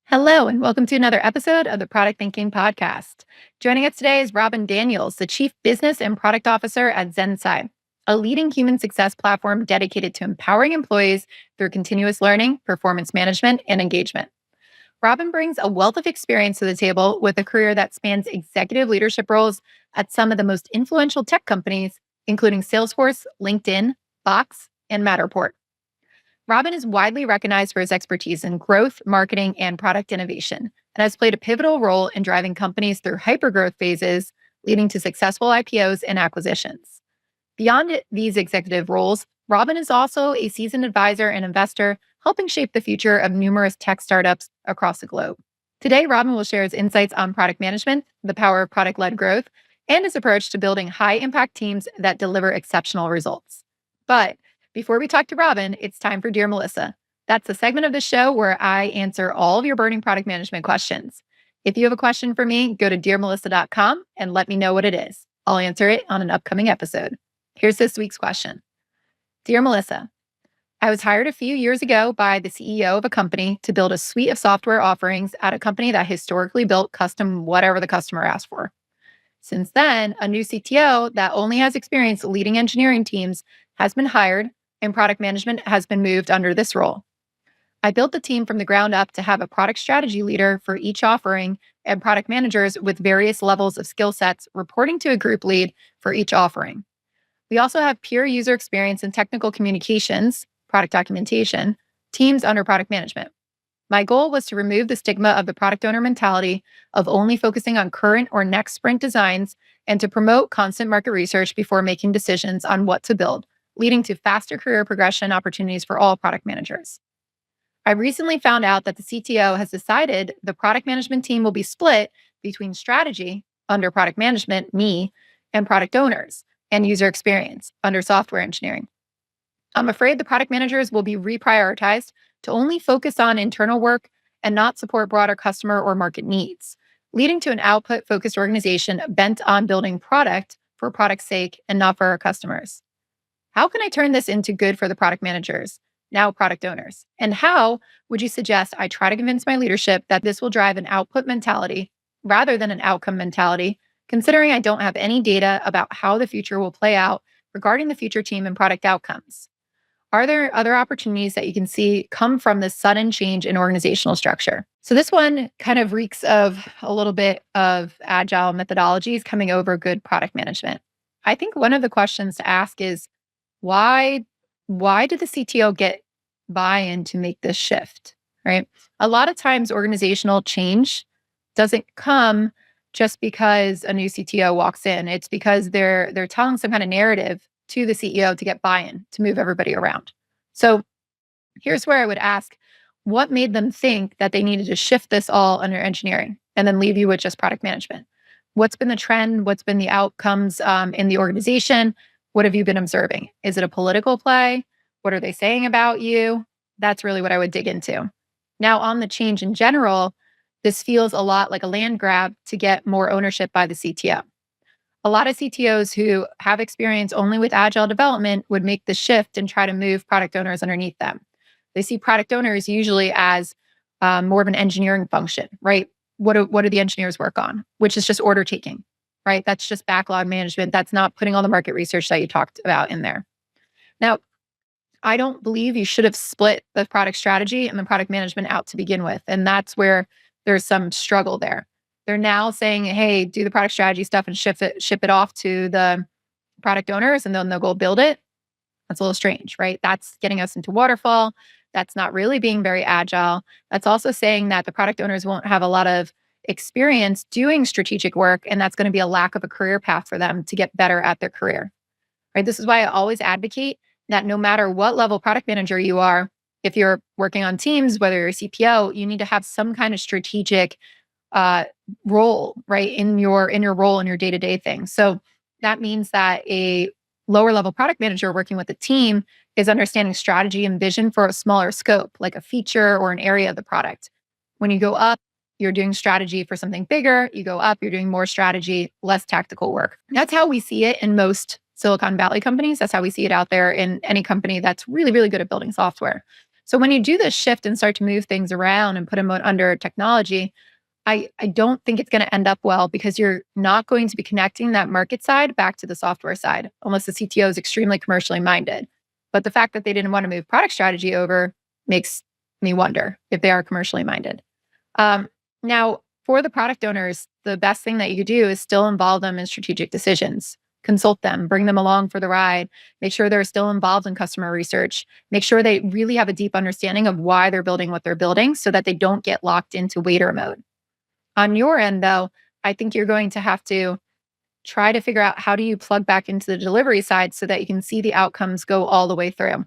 Hello, and welcome to another episode of the Product Thinking Podcast. Joining us today is Robin Daniels, the Chief Business and Product Officer at Zensai, a leading human success platform dedicated to empowering employees through continuous learning, performance management, and engagement. Robin brings a wealth of experience to the table with a career that spans executive leadership roles at some of the most influential tech companies, including Salesforce, LinkedIn, Box, and Matterport. Robin is widely recognized for his expertise in growth, marketing, and product innovation, and has played a pivotal role in driving companies through hypergrowth phases, leading to successful IPOs and acquisitions. Beyond these executive roles, Robin is also a seasoned advisor and investor, helping shape the future of numerous tech startups across the globe. Today, Robin will share his insights on product management, the power of product led growth, and his approach to building high impact teams that deliver exceptional results. But before we talk to Robin, it's time for Dear Melissa. That's the segment of the show where I answer all of your burning product management questions. If you have a question for me, go to dearmelissa.com and let me know what it is. I'll answer it on an upcoming episode. Here's this week's question. Dear Melissa, I was hired a few years ago by the CEO of a company to build a suite of software offerings at a company that historically built custom whatever the customer asked for. Since then, a new CTO that only has experience leading engineering teams has been hired, and product management has been moved under this role. I built the team from the ground up to have a product strategy leader for each offering and product managers with various levels of skill sets reporting to a group lead for each offering. We also have pure user experience and technical communications, product documentation, teams under product management. My goal was to remove the stigma of the product owner mentality of only focusing on current or next sprint designs and to promote constant market research before making decisions on what to build, leading to faster career progression opportunities for all product managers. I recently found out that the CTO has decided the product management team will be split between strategy, under product management, me, and product owners, and user experience, under software engineering. I'm afraid the product managers will be reprioritized to only focus on internal work and not support broader customer or market needs, leading to an output-focused organization bent on building product for product's sake and not for our customers. How can I turn this into good for the product managers, now product owners? And how would you suggest I try to convince my leadership that this will drive an output mentality rather than an outcome mentality, considering I don't have any data about how the future will play out regarding the future team and product outcomes? Are there other opportunities that you can see come from this sudden change in organizational structure? So this one kind of reeks of a little bit of agile methodologies coming over good product management. I think one of the questions to ask is, why did the CTO get buy-in to make this shift, right? A lot of times organizational change doesn't come just because a new CTO walks in. It's because they're telling some kind of narrative to the CEO to get buy-in, to move everybody around. So here's where I would ask, what made them think that they needed to shift this all under engineering and then leave you with just product management? What's been the trend? What's been the outcomes in the organization? What have you been observing? Is it a political play? What are they saying about you? That's really what I would dig into. Now, on the change in general, this feels a lot like a land grab to get more ownership by the CTO. A lot of CTOs who have experience only with agile development would make the shift and try to move product owners underneath them. They see product owners usually as more of an engineering function, right? What do the engineers work on? Which is just order taking, right? That's just backlog management. That's not putting all the market research that you talked about in there. Now, I don't believe you should have split the product strategy and the product management out to begin with. And that's where there's some struggle there. They're now saying, hey, do the product strategy stuff and ship it off to the product owners and then they'll go build it. That's a little strange, right? That's getting us into waterfall. That's not really being very agile. That's also saying that the product owners won't have a lot of experience doing strategic work, and that's going to be a lack of a career path for them to get better at their career, right? This is why I always advocate that no matter what level product manager you are, if you're working on teams, whether you're a CPO, you need to have some kind of strategic role, right, in your role in your day-to-day thing. So that means that a lower level product manager working with a team is understanding strategy and vision for a smaller scope, like a feature or an area of the product. When you go up, you're doing strategy for something bigger. You go up, you're doing more strategy, less tactical work. That's how we see it in most Silicon Valley companies. That's how we see it out there in any company that's really, really good at building software. So when you do this shift and start to move things around and put them under technology, I don't think it's going to end up well because you're not going to be connecting that market side back to the software side unless the CTO is extremely commercially minded. But the fact that they didn't want to move product strategy over makes me wonder if they are commercially minded. Um, Now, for the product owners, the best thing that you could do is still involve them in strategic decisions, consult them, bring them along for the ride, make sure they're still involved in customer research, make sure they really have a deep understanding of why they're building what they're building so that they don't get locked into waiter mode. On your end, though, I think you're going to have to try to figure out how do you plug back into the delivery side so that you can see the outcomes go all the way through.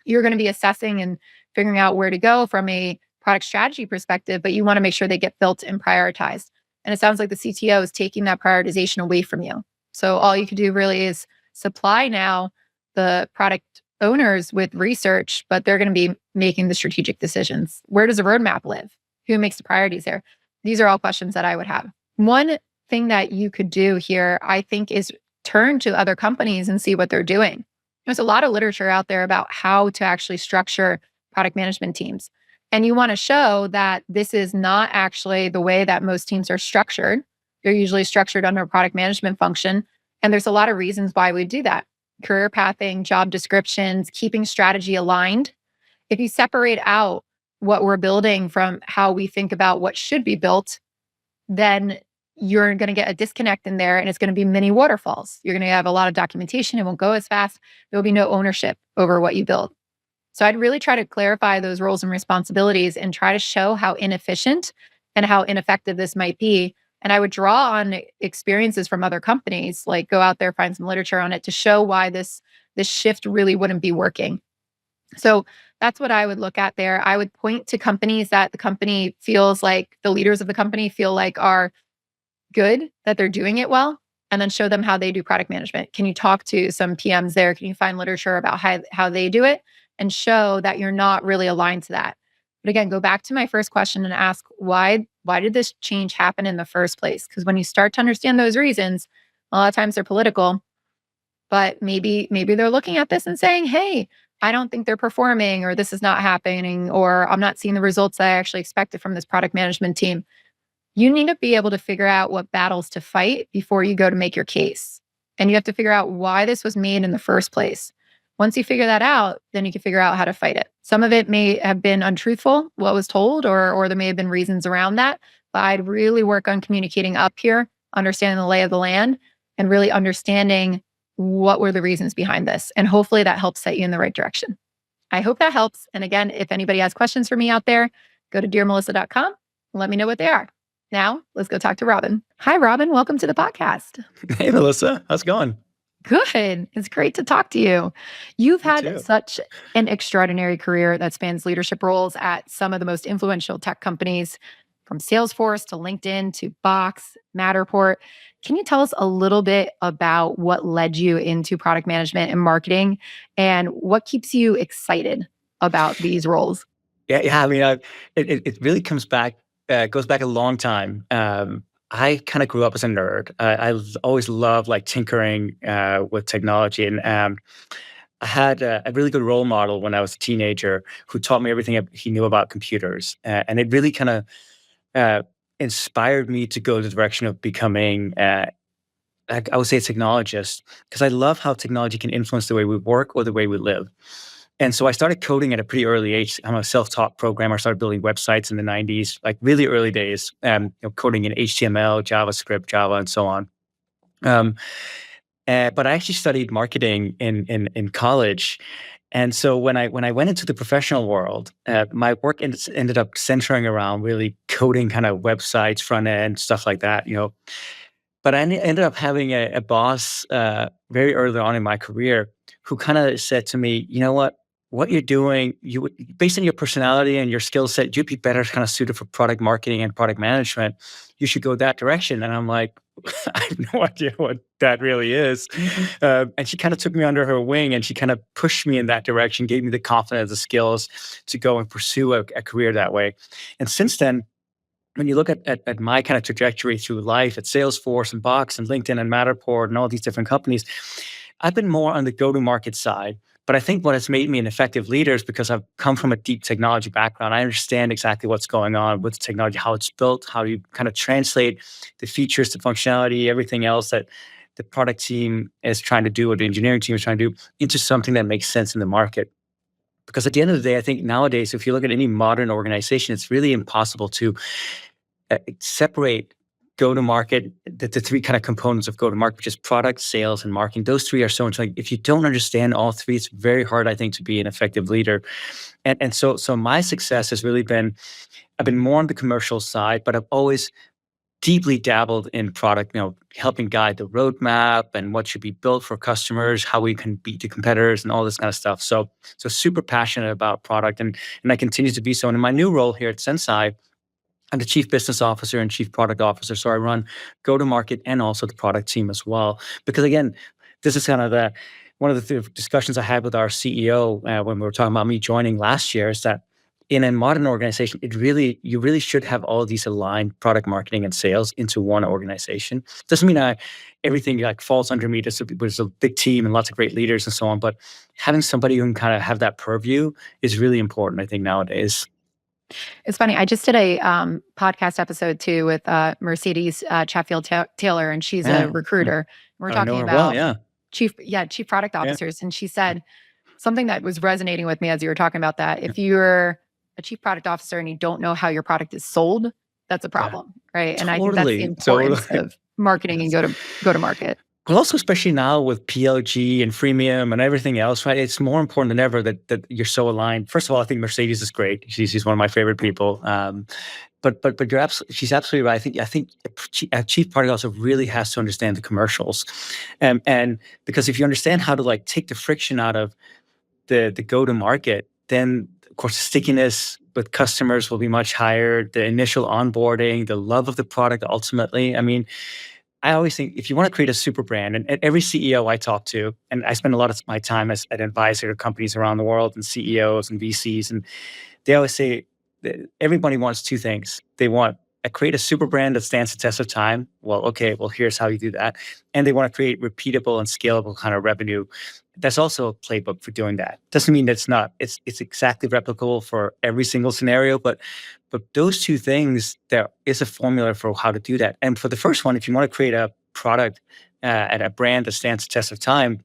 You're going to be assessing and figuring out where to go from a product strategy perspective, but you want to make sure they get built and prioritized. And it sounds like the CTO is taking that prioritization away from you. So all you can do really is supply now the product owners with research, but they're going to be making the strategic decisions. Where does the roadmap live? Who makes the priorities there? These are all questions that I would have. One thing that you could do here, I think, is turn to other companies and see what they're doing. There's a lot of literature out there about how to actually structure product management teams. And you want to show that this is not actually the way that most teams are structured. They're usually structured under a product management function. And there's a lot of reasons why we do that: career pathing, job descriptions, keeping strategy aligned. If you separate out what we're building from how we think about what should be built, then you're going to get a disconnect in there and it's going to be mini waterfalls. You're going to have a lot of documentation. It won't go as fast. There will be no ownership over what you build. So I'd really try to clarify those roles and responsibilities and try to show how inefficient and how ineffective this might be. And I would draw on experiences from other companies, like go out there, find some literature on it to show why this shift really wouldn't be working. So that's what I would look at there. I would point to companies that the company feels like the leaders of the company feel like are good, that they're doing it well, and then show them how they do product management. Can you talk to some PMs there? Can you find literature about how they do it and show that you're not really aligned to that? But again, go back to my first question and ask why did this change happen in the first place? Because when you start to understand those reasons, a lot of times they're political, but maybe they're looking at this and saying, "Hey, I don't think they're performing, or this is not happening, or I'm not seeing the results that I actually expected from this product management team." You need to be able to figure out what battles to fight before you go to make your case. And you have to figure out why this was made in the first place. Once you figure that out, then you can figure out how to fight it. Some of it may have been untruthful, what was told, or there may have been reasons around that. But I'd really work on communicating up here, understanding the lay of the land, and really understanding what were the reasons behind this. And hopefully that helps set you in the right direction. I hope that helps. And again, if anybody has questions for me out there, go to dearmelissa.com and let me know what they are. Now, let's go talk to Robin. Hi, Robin. Welcome to the podcast. Hey, Melissa. How's it going? Good. It's great to talk to you. You've You had too. such an extraordinary career that spans leadership roles at some of the most influential tech companies, from Salesforce to LinkedIn to Box, Matterport. Can you tell us a little bit about what led you into product management and marketing and what keeps you excited about these roles? Yeah. I mean, it really goes back a long time. I kind of grew up as a nerd. Always loved like tinkering with technology, and I had a really good role model when I was a teenager who taught me everything he knew about computers, and it really kind of uh, inspired me to go the direction of becoming I would say a technologist, because I love how technology can influence the way we work or the way we live. And so I started coding at a pretty early age. I'm a self-taught programmer. I started building websites in the 90s, like really early days, coding in HTML, JavaScript, Java, and so on. Um, but I actually studied marketing in college. And so when I went into the professional world, my work ended up centering around really coding kind of websites, front end, stuff like that, but I ended up having a boss very early on in my career who kind of said to me, "You know what you're doing, based on your personality and your skill set, you'd be better kind of suited for product marketing and product management. You should go that direction." And I'm like, I have no idea what that really is. And she kind of took me under her wing and she kind of pushed me in that direction, gave me the confidence, the skills to go and pursue a career that way. And since then, when you look at my kind of trajectory through life at Salesforce and Box and LinkedIn and Matterport and all these different companies, I've been more on the go-to-market side, But I think what has made me an effective leader is because I've come from a deep technology background. I understand exactly what's going on with technology, how it's built, how you kind of translate the features, the functionality, everything else that the product team is trying to do or the engineering team is trying to do into something that makes sense in the market. Because at the end of the day, I think nowadays, if you look at any modern organization, it's really impossible to separate go to market, the three kind of components of go to market, which is product, sales, and marketing. Those three are so interlinked. If you don't understand all three, it's very hard, I think, to be an effective leader. And so my success has really been I've been more on the commercial side, but I've always deeply dabbled in product, helping guide the roadmap and what should be built for customers, how we can beat the competitors and all this kind of stuff. So super passionate about product and I continue to be so. And in my new role here at Sensei, I'm the chief business officer and chief product officer. So I run go to market and also the product team as well. Because again, this is kind of one of the discussions I had with our CEO when we were talking about me joining last year is that in a modern organization, you really should have all of these aligned product marketing and sales into one organization. Doesn't mean everything like falls under me. There's a big team and lots of great leaders and so on. But having somebody who can kind of have that purview is really important, I think, nowadays. It's funny. I just did a podcast episode too with Mercedes Chatfield Taylor, and she's a Yeah. recruiter. We're I know talking her well. about Yeah. chief product Yeah. officers, and she said something that was resonating with me as you were talking about that. If you're a chief product officer and you don't know how your product is sold, that's a Yeah. problem, right? And I think that's the Totally, importance totally. of marketing and Yes. go to market. Well, also, especially now with PLG and freemium and everything else, right? It's more important than ever that you're so aligned. First of all, I think Mercedes is great. She's one of my favorite people. But she's absolutely right. I think a chief product also really has to understand the commercials, and because if you understand how to like take the friction out of the go to market, then of course the stickiness with customers will be much higher. The initial onboarding, the love of the product, ultimately. I mean, I always think if you want to create a super brand, and every CEO I talk to, and I spend a lot of my time as an advisor to companies around the world and CEOs and VCs, and they always say that everybody wants two things. They want to create a super brand that stands the test of time. Well, okay, well, here's how you do that. And they want to create repeatable and scalable kind of revenue. That's also a playbook for doing that. Doesn't mean it's not, it's exactly replicable for every single scenario, but those two things, there is a formula for how to do that. And for the first one, if you want to create a product and a brand that stands the test of time,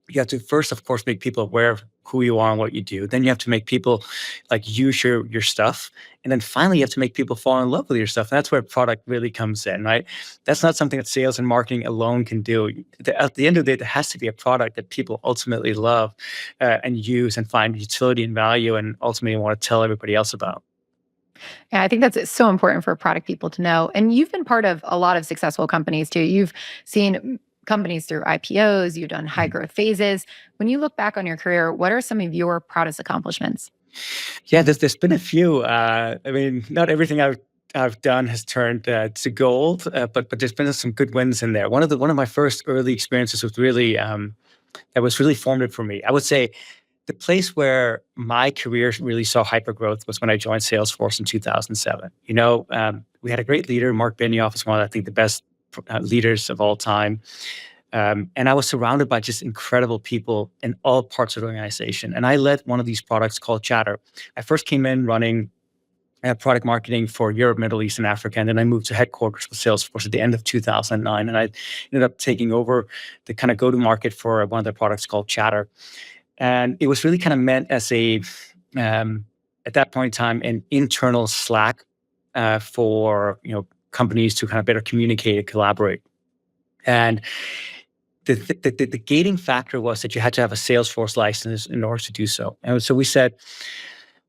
you have to first, of course, make people aware of who you are and what you do. Then you have to make people like use your stuff. And then finally, you have to make people fall in love with your stuff. And that's where product really comes in, right? That's not something that sales and marketing alone can do. At the end of the day, there has to be a product that people ultimately love and use and find utility and value and ultimately want to tell everybody else about. Yeah, I think that's so important for product people to know. And you've been part of a lot of successful companies too. You've seen companies through IPOs, you've done high Mhm. growth phases. When you look back on your career, what are some of your proudest accomplishments? Yeah, there's been a few. I mean, not everything I've done has turned to gold, but there's been some good wins in there. One of my first early experiences was really that was really formative for me. I would say the place where my career really saw hyper growth was when I joined Salesforce in 2007. We had a great leader, Mark Benioff, is one of I think the best leaders of all time. And I was surrounded by just incredible people in all parts of the organization. And I led one of these products called Chatter. I first came in running product marketing for Europe, Middle East, and Africa. And then I moved to headquarters with Salesforce at the end of 2009. And I ended up taking over the kind of go to market for one of their products called Chatter. And it was really kind of meant as um, at that point in time, an internal Slack for companies to kind of better communicate and collaborate. And the gating factor was that you had to have a Salesforce license in order to do so. And so we said,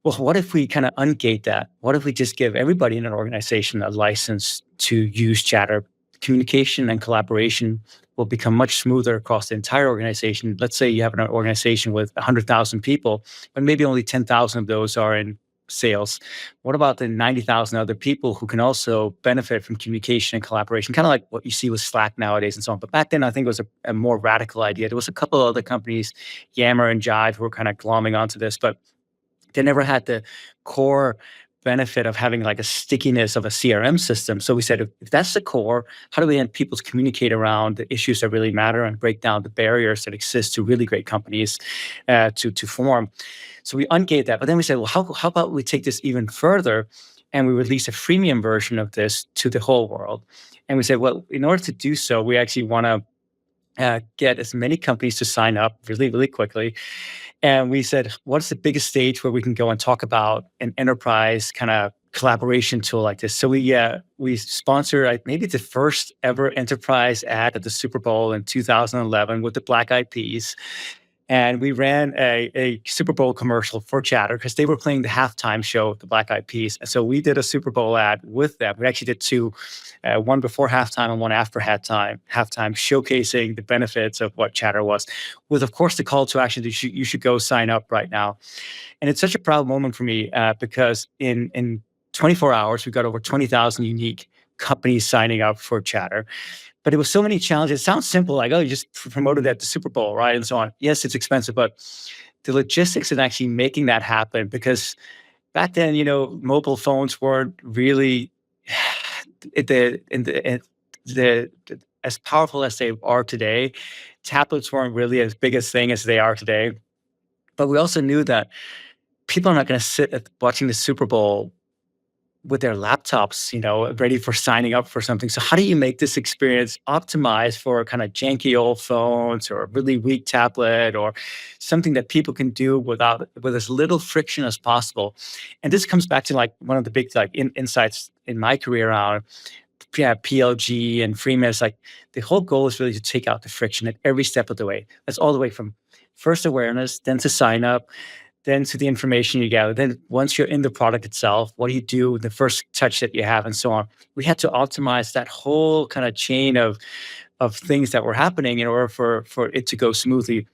well, what if we kind of ungate that? What if we just give everybody in an organization a license to use Chatter? Communication and collaboration will become much smoother across the entire organization. Let's say you have an organization with 100,000 people, but maybe only 10,000 of those are in sales. What about the 90,000 other people who can also benefit from communication and collaboration, kind of like what you see with Slack nowadays and so on. But back then, I think it was a more radical idea. There was a couple of other companies, Yammer and Jive, who were kind of glomming onto this, but they never had the core benefit of having like a stickiness of a CRM system. So we said, if that's the core, how do we get people to communicate around the issues that really matter and break down the barriers that exist to really great companies to form? So we ungate that. But then we said, well, how about we take this even further and we release a freemium version of this to the whole world? And we said, well, in order to do so, we actually want to get as many companies to sign up really, really quickly. And we said, what's the biggest stage where we can go and talk about an enterprise kind of collaboration tool like this? So we sponsor maybe the first ever enterprise ad at the Super Bowl in 2011 with the Black Eyed Peas. And we ran a Super Bowl commercial for Chatter because they were playing the halftime show of the Black Eyed Peas. And so we did a Super Bowl ad with them. We actually did two, one before halftime and one after halftime, showcasing the benefits of what Chatter was, with, of course, the call to action that you should go sign up right now. And it's such a proud moment for me because in 24 hours, we got over 20,000 unique companies signing up for Chatter. But it was so many challenges. It sounds simple, like, oh, you just promoted at the Super Bowl, right? And so on. Yes, it's expensive, but the logistics in actually making that happen, because back then, mobile phones weren't really the as powerful as they are today. Tablets weren't really as big a thing as they are today. But we also knew that people are not going to sit watching the Super Bowl with their laptops, ready for signing up for something. So how do you make this experience optimized for kind of janky old phones or a really weak tablet or something that people can do with as little friction as possible? And this comes back to like one of the big insights in my career around PLG and freemium. Is like the whole goal is really to take out the friction at every step of the way. That's all the way from first awareness, then to sign up, then to the information you gather. Then once you're in the product itself, what do you do with the first touch that you have and so on? We had to optimize that whole kind of chain of things that were happening in order for it to go smoothly.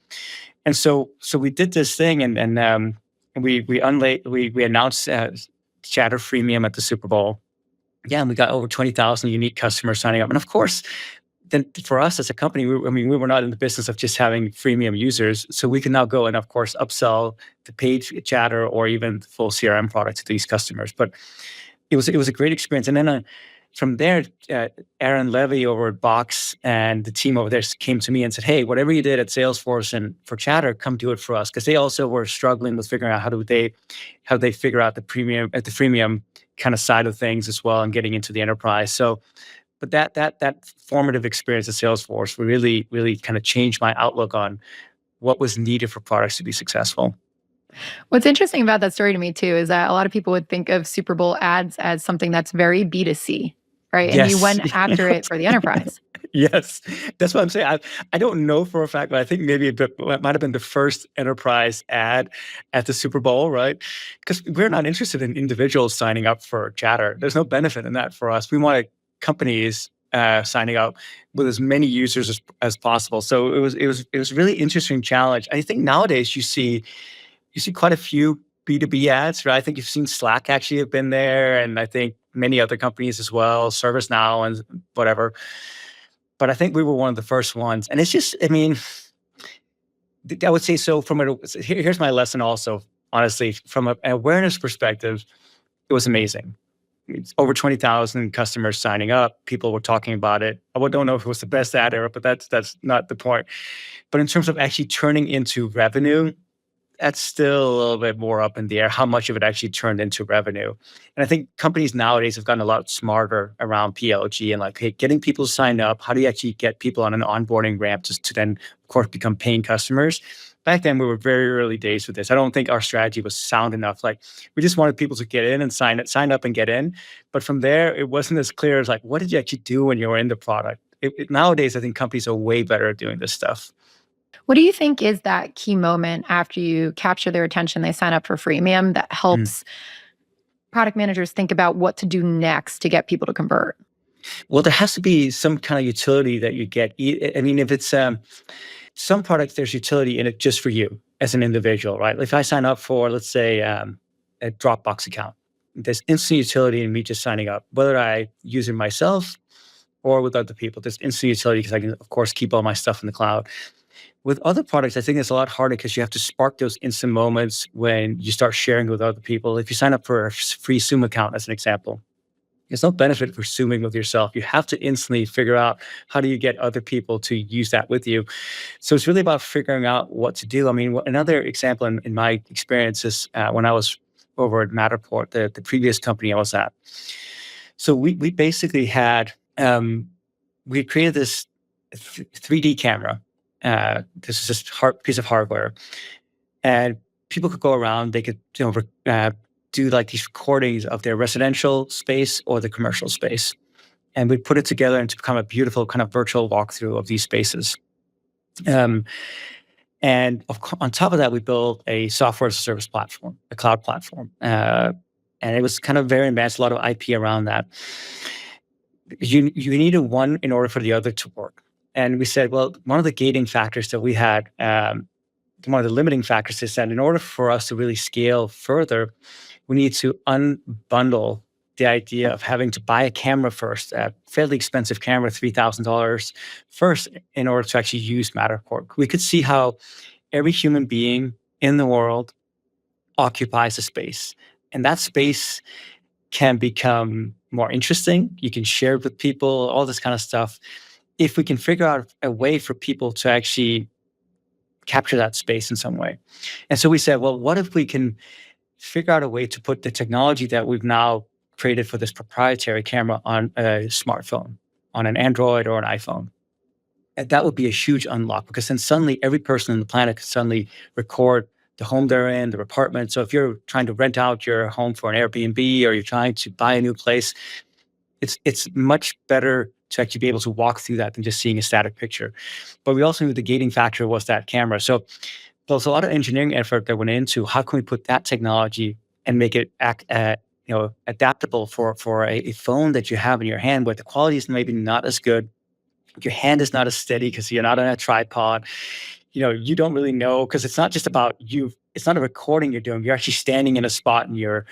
And so we did this thing and we announced Chatter Freemium at the Super Bowl. Yeah, and we got over 20,000 unique customers signing up. And of course, then for us as a company, we were not in the business of just having freemium users. So we can now go and, of course, upsell the paid Chatter or even the full CRM product to these customers. But it was a great experience. And then from there, Aaron Levy over at Box and the team over there came to me and said, hey, whatever you did at Salesforce and for Chatter, come do it for us. Because they also were struggling with figuring out how they figure out the freemium kind of side of things as well and getting into the enterprise. So but that formative experience at Salesforce really, really kind of changed my outlook on what was needed for products to be successful. What's interesting about that story to me too is that a lot of people would think of Super Bowl ads as something that's very B2C, right? And you Yes. went after it for the enterprise. Yes. That's what I'm saying. I don't know for a fact, but I think maybe it might have been the first enterprise ad at the Super Bowl, right? Because we're not interested in individuals signing up for Chatter. There's no benefit in that for us. We wanted companies signing up with as many users as possible. So it was really interesting challenge. I think nowadays you see quite a few B2B ads, right? I think you've seen Slack actually have been there, and I think many other companies as well, ServiceNow and whatever. But I think we were one of the first ones. And it's just, I mean, I would say so here's my lesson also, honestly, from an awareness perspective, it was amazing. It's over 20,000 customers signing up. People were talking about it. I don't know if it was the best ad ever, but that's not the point. But in terms of actually turning into revenue, that's still a little bit more up in the air, how much of it actually turned into revenue. And I think companies nowadays have gotten a lot smarter around PLG and like, hey, getting people signed up. How do you actually get people on an onboarding ramp to then, of course, become paying customers? Back then, we were very early days with this. I don't think our strategy was sound enough. Like, we just wanted people to get in and sign up and get in. But from there, it wasn't as clear as like, what did you actually do when you were in the product? Nowadays, I think companies are way better at doing this stuff. What do you think is that key moment after you capture their attention, they sign up for freemium that Mm. helps product managers think about what to do next to get people to convert? Well, there has to be some kind of utility that you get. I mean, if it's some products, there's utility in it just for you as an individual, right? If I sign up for, let's say, a Dropbox account, there's instant utility in me just signing up, whether I use it myself or with other people. There's instant utility because I can, of course, keep all my stuff in the cloud. With other products, I think it's a lot harder because you have to spark those instant moments when you start sharing with other people. If you sign up for a free Zoom account, as an example, there's no benefit for Zooming with yourself. You have to instantly figure out how do you get other people to use that with you. So it's really about figuring out what to do. I mean, another example in my experience is when I was over at Matterport, the previous company I was at. So we basically had we had created this 3D camera. This is this piece of hardware, and people could go around. They could do like these recordings of their residential space or the commercial space, and we put it together and to become a beautiful kind of virtual walkthrough of these spaces. Um, on top of that, we built a software as a service platform, a cloud platform. And it was kind of very advanced, a lot of IP around that. You needed one in order for the other to work. And we said, well, one of the gating factors that we had, one of the limiting factors is that in order for us to really scale further, we need to unbundle the idea of having to buy a camera first, a fairly expensive camera, $3,000 first, in order to actually use Matterport. We could see how every human being in the world occupies a space, and that space can become more interesting. You can share it with people, all this kind of stuff. If we can figure out a way for people to actually capture that space in some way. And so we said, well, what if we can figure out a way to put the technology that we've now created for this proprietary camera on a smartphone, on an Android or an iPhone? And that would be a huge unlock because then suddenly every person on the planet could suddenly record the home they're in, their apartment. So if you're trying to rent out your home for an Airbnb or you're trying to buy a new place, it's much better to actually be able to walk through that than just seeing a static picture. But we also knew the gating factor was that camera. So there's a lot of engineering effort that went into how can we put that technology and make it adaptable for a phone that you have in your hand where the quality is maybe not as good, your hand is not as steady because you're not on a tripod. You don't really know because it's not just about you. It's not a recording you're doing. You're actually standing in a spot and you're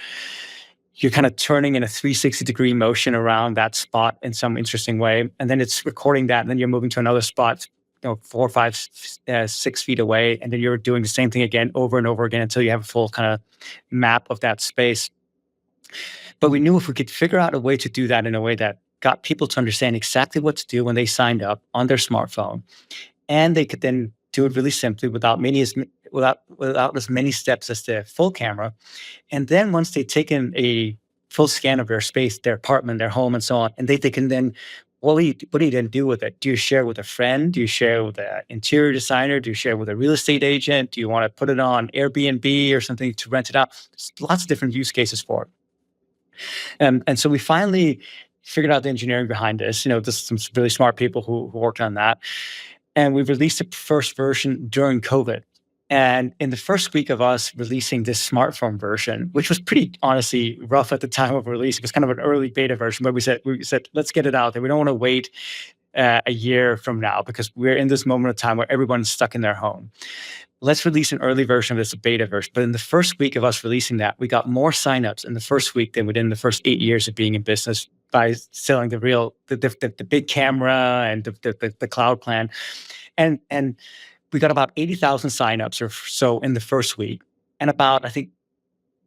kind of turning in a 360-degree motion around that spot in some interesting way. And then it's recording that. And then you're moving to another spot, 4, 5, 6 feet away. And then you're doing the same thing again over and over again until you have a full kind of map of that space. But we knew if we could figure out a way to do that in a way that got people to understand exactly what to do when they signed up on their smartphone, and they could then do it really simply without as many steps as the full camera. And then once they've taken a full scan of their space, their apartment, their home, and so on, and they can then what do you then do with it? Do you share with a friend? Do you share with an interior designer? Do you share with a real estate agent? Do you want to put it on Airbnb or something to rent it out? There's lots of different use cases for it. And so we finally figured out the engineering behind this. There's some really smart people who worked on that. And we released the first version during COVID. And in the first week of us releasing this smartphone version, which was pretty honestly rough at the time of release, it was kind of an early beta version, but we said, let's get it out there. We don't want to wait a year from now because we're in this moment of time where everyone's stuck in their home. Let's release an early version of this, a beta version. But in the first week of us releasing that, we got more signups in the first week than within the first 8 years of being in business by selling the big camera and the cloud plan. And we got about 80,000 signups or so in the first week. And about, I think,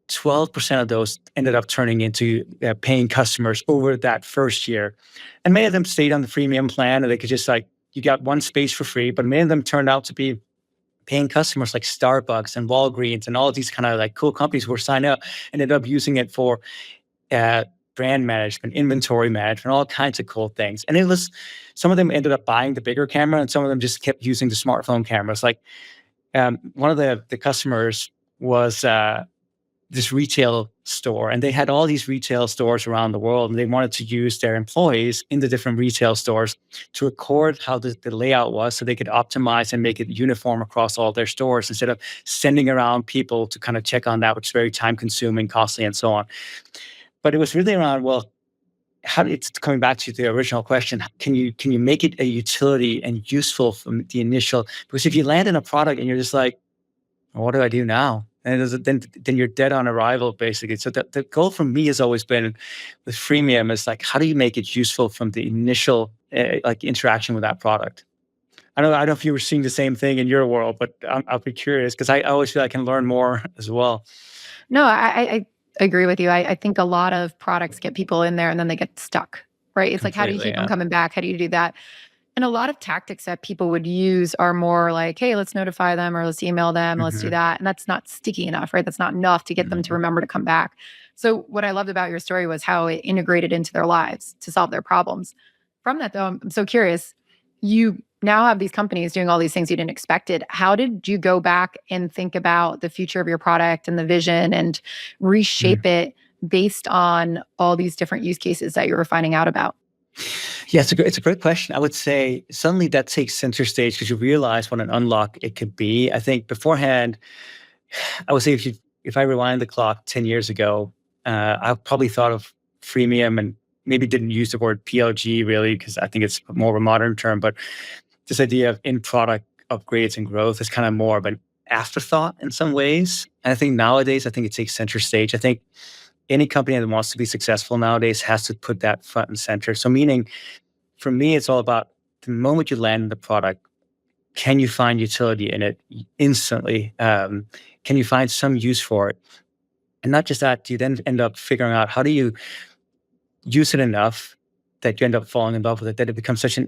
12% of those ended up turning into paying customers over that first year. And many of them stayed on the freemium plan, and they could just you got one space for free, but many of them turned out to be paying customers like Starbucks and Walgreens and all of these kind of cool companies who were signed up and ended up using it for brand management, inventory management, all kinds of cool things. And some of them ended up buying the bigger camera and some of them just kept using the smartphone cameras. One of the customers was this retail store, and they had all these retail stores around the world, and they wanted to use their employees in the different retail stores to record how the layout was so they could optimize and make it uniform across all their stores instead of sending around people to kind of check on that, which is very time consuming, costly, and so on. But it was really around, well, it's coming back to the original question, can you make it a utility and useful from the initial, because if you land in a product and you're just like, well, what do I do now? And then you're dead on arrival, basically. So the goal for me has always been with freemium is how do you make it useful from the initial interaction with that product? I don't know if you were seeing the same thing in your world, but I'll be curious because I always feel I can learn more as well. No, I agree with you. I think a lot of products get people in there and then they get stuck, right? It's like, how do you Completely, keep them yeah. coming back? How do you do that? And a lot of tactics that people would use are more like, hey, let's notify them or let's email them, let's do Mhm, that. And that's not sticky enough, right? That's not enough to get them to mhm, remember to come back. So, what I loved about your story was how it integrated into their lives to solve their problems. From that, though, I'm so curious. You now have these companies doing all these things you didn't expect it. How did you go back and think about the future of your product and the vision and mm. reshape it based on all these different use cases that you were finding out about? Yeah, it's a great question. I would say suddenly that takes center stage because you realize what an unlock it could be. I think beforehand, I would say if I rewind the clock 10 years ago, I probably thought of freemium and maybe didn't use the word PLG really because I think it's more of a modern term, but this idea of in-product upgrades and growth is kind of more of an afterthought in some ways. And I think nowadays, I think it takes center stage. I think any company that wants to be successful nowadays has to put that front and center. So meaning for me, it's all about the moment you land in the product, can you find utility in it instantly? Can you find some use for it? And not just that, you then end up figuring out how do you use it enough that you end up falling in love with it, that it becomes such an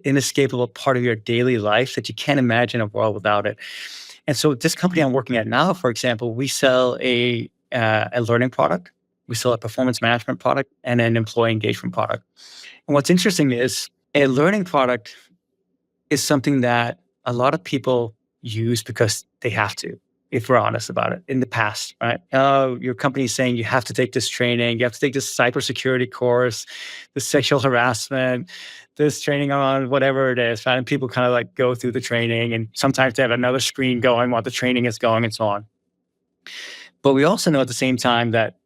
inescapable part of your daily life that you can't imagine a world without it. And so, this company I'm working at now, for example, we sell a learning product, we sell a performance management product, and an employee engagement product. And what's interesting is a learning product is something that a lot of people use because they have to, if we're honest about it, in the past, right? Oh, your company's saying you have to take this training, you have to take this cybersecurity course, this sexual harassment, this training on whatever it is, right? And people kind of like go through the training and sometimes they have another screen going while the training is going and so on. But we also know at the same time that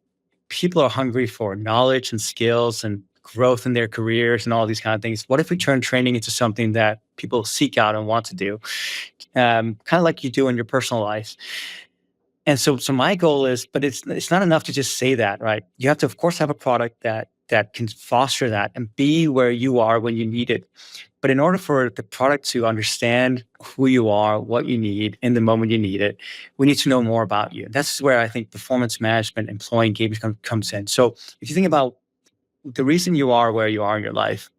people are hungry for knowledge and skills and growth in their careers and all these kind of things. What if we turn training into something that people seek out and want to do, kind of like you do in your personal life? And so my goal is, but it's not enough to just say that, right? You have to, of course, have a product that can foster that and be where you are when you need it. But in order for the product to understand who you are, what you need in the moment you need it, we need to know more about you. That's where I think performance management, employee engagement comes in. So if you think about the reason you are where you are in your life,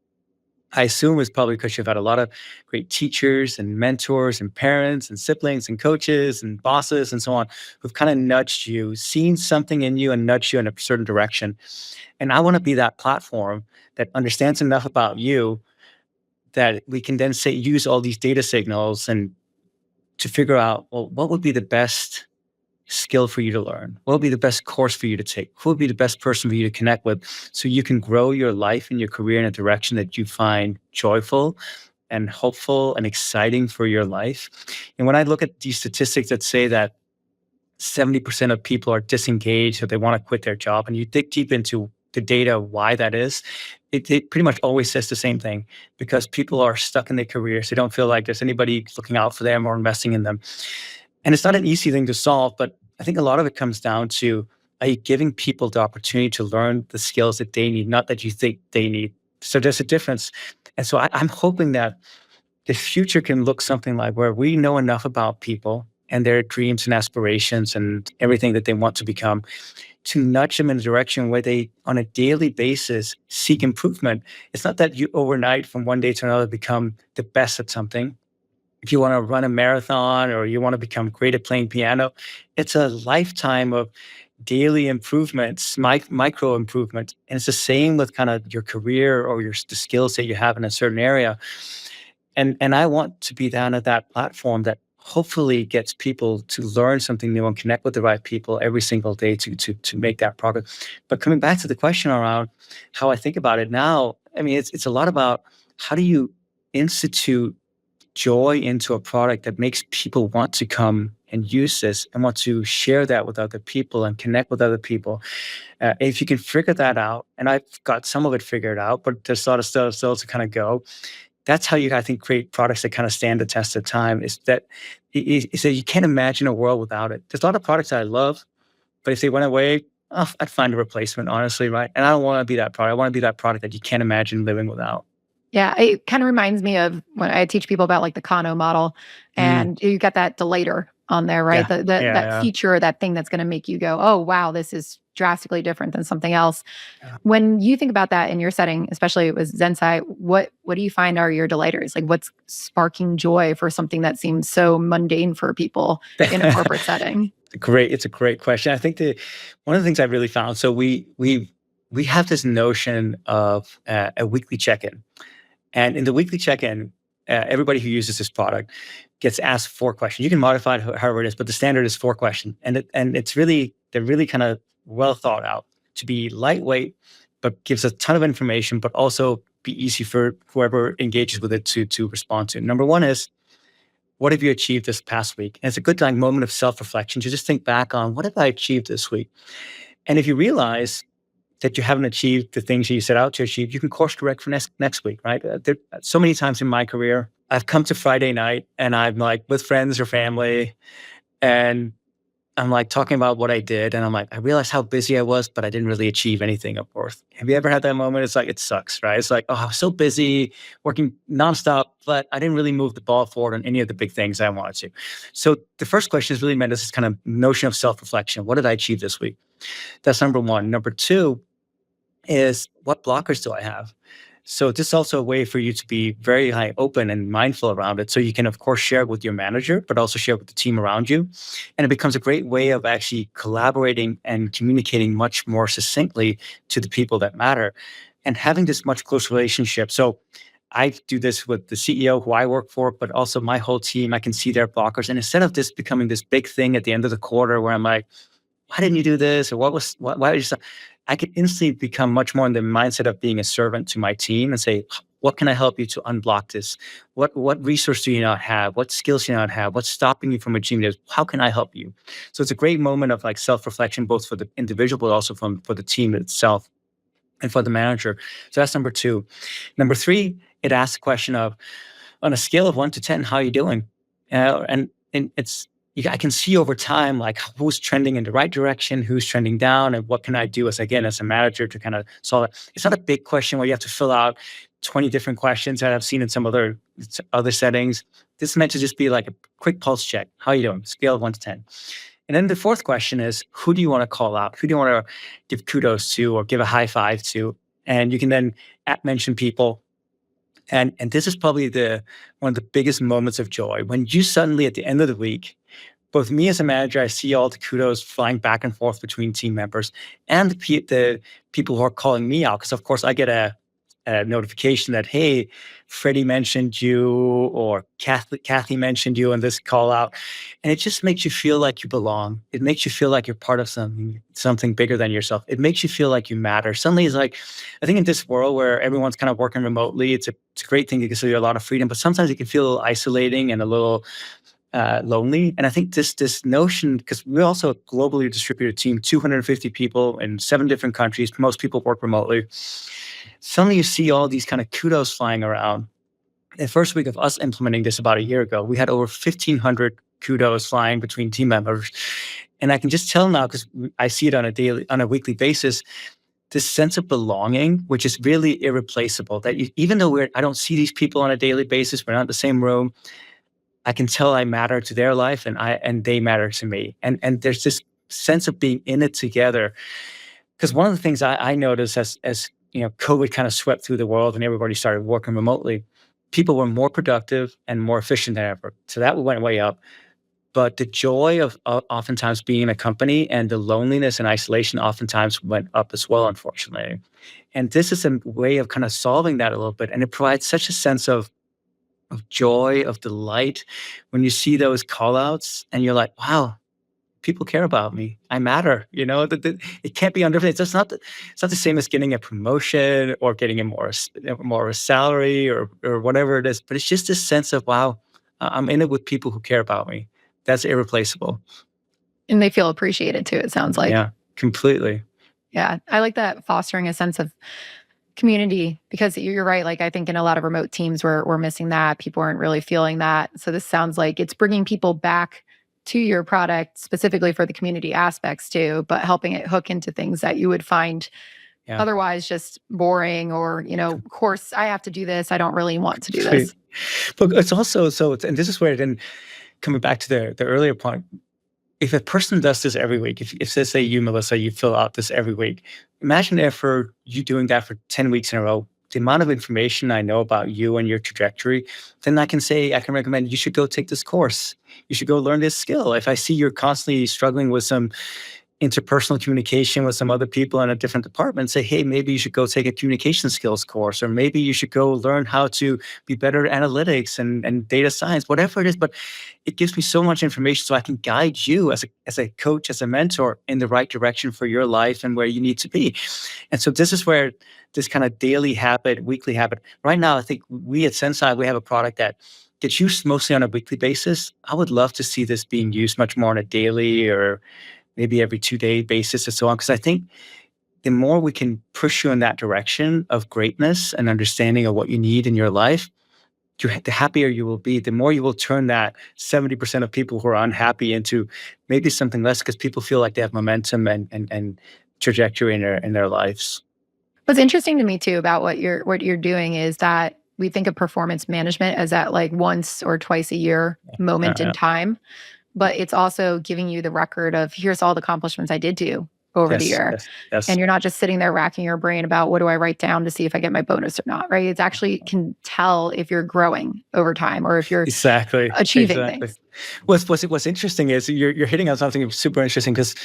I assume it's probably because you've had a lot of great teachers and mentors and parents and siblings and coaches and bosses and so on who've kind of nudged you, seen something in you and nudged you in a certain direction. And I want to be that platform that understands enough about you that we can then say use all these data signals and to figure out, well, what would be the best skill for you to learn? What would be the best course for you to take? Who would be the best person for you to connect with so you can grow your life and your career in a direction that you find joyful and hopeful and exciting for your life? And when I look at these statistics that say that 70% of people are disengaged or they want to quit their job, and you dig deep into the data why that is, it pretty much always says the same thing because people are stuck in their careers. They don't feel like there's anybody looking out for them or investing in them. And it's not an easy thing to solve, but I think a lot of it comes down to are you giving people the opportunity to learn the skills that they need, not that you think they need. So there's a difference. And so I'm hoping that the future can look something like where we know enough about people and their dreams and aspirations and everything that they want to become to nudge them in a direction where they, on a daily basis, seek improvement. It's not that you overnight from one day to another become the best at something. If you want to run a marathon or you want to become great at playing piano, it's a lifetime of daily improvements, micro improvements. And it's the same with kind of your career or the skills that you have in a certain area. And I want to be down at that platform that hopefully gets people to learn something new and connect with the right people every single day to make that progress. But coming back to the question around how I think about it now, I mean, it's a lot about how do you institute joy into a product that makes people want to come and use this and want to share that with other people and connect with other people. If you can figure that out, and I've got some of it figured out, but there's a lot of stuff still to kind of go. That's how you, I think, create products that kind of stand the test of time. Is that you can't imagine a world without it. There's a lot of products that I love, but if they went away, oh, I'd find a replacement, honestly, right? And I don't want to be that product. I want to be that product that you can't imagine living without. Yeah, it kind of reminds me of when I teach people about like the Kano model, Mm, and you got that delater on there, right? yeah, The yeah, that yeah, feature, that thing that's going to make you go, "Oh, wow, this is drastically different than something else." yeah. When you think about that in your setting, especially with Zensai, what do you find are your delighters? Like, what's sparking joy for something that seems so mundane for people in a corporate setting? It's a great question. I think that one of the things I really found. So we have this notion of a weekly check-in, and in the weekly check-in, everybody who uses this product gets asked 4 questions. You can modify it however it is, but the standard is 4 questions, and it's really they're really kind of well thought out to be lightweight, but gives a ton of information, but also be easy for whoever engages with it to respond to. Number one is, what have you achieved this past week? And it's a good like moment of self-reflection to just think back on, what have I achieved this week? And if you realize that you haven't achieved the things you set out to achieve, you can course correct for next week, right? There, so many times in my career, I've come to Friday night and I'm like with friends or family, and I'm like talking about what I did, and I'm like, I realized how busy I was, but I didn't really achieve anything of worth. Have you ever had that moment? It's like it sucks, right? It's like, oh, I was so busy working nonstop, but I didn't really move the ball forward on any of the big things I wanted to. So the first question is really meant as this kind of notion of self-reflection. What did I achieve this week? That's number one. Number two is, what blockers do I have? So this is also a way for you to be very open and mindful around it. So you can of course share it with your manager, but also share it with the team around you. And it becomes a great way of actually collaborating and communicating much more succinctly to the people that matter and having this much closer relationship. So I do this with the CEO who I work for, but also my whole team. I can see their blockers. And instead of this becoming this big thing at the end of the quarter where I'm like, why didn't you do this? Or why did you stop? I could instantly become much more in the mindset of being a servant to my team and say, what can I help you to unblock this? What resource do you not have? What skills do you not have? What's stopping you from achieving this? How can I help you? So it's a great moment of like self-reflection, both for the individual, but also for the team itself and for the manager. So that's number two. Number three, it asks the question of, on a scale of 1 to 10, how are you doing? And it's, I can see over time like who's trending in the right direction, who's trending down, and what can I do as a manager to kind of solve it. It's not a big question where you have to fill out 20 different questions that I've seen in some other settings. This is meant to just be like a quick pulse check. How are you doing? Scale of 1 to 10. And then the fourth question is, who do you want to call out? Who do you want to give kudos to or give a high five to? And you can then mention people, and this is probably the one of the biggest moments of joy when you suddenly at the end of the week, both me as a manager, I see all the kudos flying back and forth between team members and the people who are calling me out. Because of course I get a notification that, hey, Freddie mentioned you or Kathy mentioned you in this call out. And it just makes you feel like you belong. It makes you feel like you're part of something bigger than yourself. It makes you feel like you matter. Suddenly it's like, I think in this world where everyone's kind of working remotely, it's a great thing because you a lot of freedom, but sometimes it can feel isolating and a little lonely. And I think this notion, because we're also a globally distributed team, 250 people in 7 different countries. Most people work remotely. Suddenly you see all these kind of kudos flying around. The first week of us implementing this about a year ago, we had over 1,500 kudos flying between team members. And I can just tell now, because I see it on a weekly basis, this sense of belonging, which is really irreplaceable. That even though I don't see these people on a daily basis, we're not in the same room, I can tell I matter to their life, and they matter to me. And there's this sense of being in it together. Because one of the things I noticed as COVID kind of swept through the world and everybody started working remotely, people were more productive and more efficient than ever. So that went way up. But the joy of oftentimes being in a company and the loneliness and isolation oftentimes went up as well, unfortunately. And this is a way of kind of solving that a little bit. And it provides such a sense of joy, of delight when you see those call outs and you're like, wow, people care about me. I matter. It can't be under. It's not the same as getting a promotion or getting a salary or whatever it is. But it's just this sense of, wow, I'm in it with people who care about me. That's irreplaceable. And they feel appreciated too, it sounds like. Yeah, completely. Yeah, I like that, fostering a sense of community, because you're right. Like, I think in a lot of remote teams, we're missing that. People aren't really feeling that. So this sounds like it's bringing people back to your product specifically for the community aspects too, but helping it hook into things that you would find Yeah. otherwise just boring or, of course I have to do this. I don't really want to do Complete. this. But it's also and this is where then coming back to the earlier point, if a person does this every week, if let's say you, Melissa, you fill out this every week, imagine if for you doing that for 10 weeks in a row, the amount of information I know about you and your trajectory, then I can recommend you should go take this course. You should go learn this skill. If I see you're constantly struggling with some interpersonal communication with some other people in a different department, say, hey, maybe you should go take a communication skills course, or maybe you should go learn how to be better at analytics and data science, whatever it is. But it gives me so much information so I can guide you as a coach, as a mentor in the right direction for your life and where you need to be. And so this is where this kind of daily habit, weekly habit, right now, I think we at Sensei, we have a product that gets used mostly on a weekly basis. I would love to see this being used much more on a daily or maybe every 2-day basis and so on. Because I think the more we can push you in that direction of greatness and understanding of what you need in your life, the happier you will be. The more you will turn that 70% of people who are unhappy into maybe something less because people feel like they have momentum and trajectory in their lives. What's interesting to me too about what you're doing is that we think of performance management as that like once or twice a year moment in Yeah. time, but it's also giving you the record of here's all the accomplishments I did do over the Yes, year. yes, yes. And you're not just sitting there racking your brain about what do I write down to see if I get my bonus or not, right? It's actually can tell if you're growing over time or if you're Exactly, achieving exactly. things. What's interesting is you're hitting on something super interesting because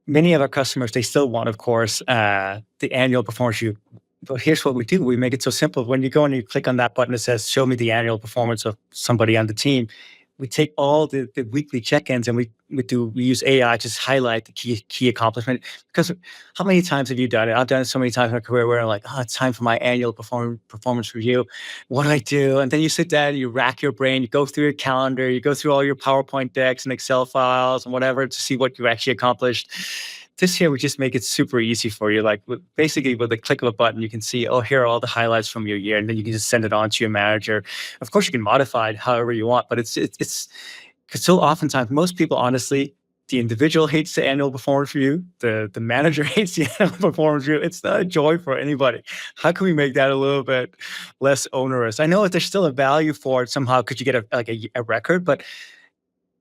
many of our customers, they still want, of course, the annual performance review. But here's what we do. We make it so simple. When you go and you click on that button that says, show me the annual performance of somebody on the team, we take all the weekly check-ins and we use AI to just highlight the key accomplishment. Because how many times have you done it? I've done it so many times in my career where I'm like, oh, it's time for my annual performance review. What do I do? And then you sit down, you rack your brain, you go through your calendar, you go through all your PowerPoint decks and Excel files and whatever to see what you actually accomplished. This year, we just make it super easy for you. Like basically with the click of a button, you can see, oh, here are all the highlights from your year. And then you can just send it on to your manager. Of course, you can modify it however you want, but it's because so oftentimes most people, honestly, the individual hates the annual performance review. The manager hates the annual performance review. It's not a joy for anybody. How can we make that a little bit less onerous? I know that there's still a value for it somehow because you get a record, but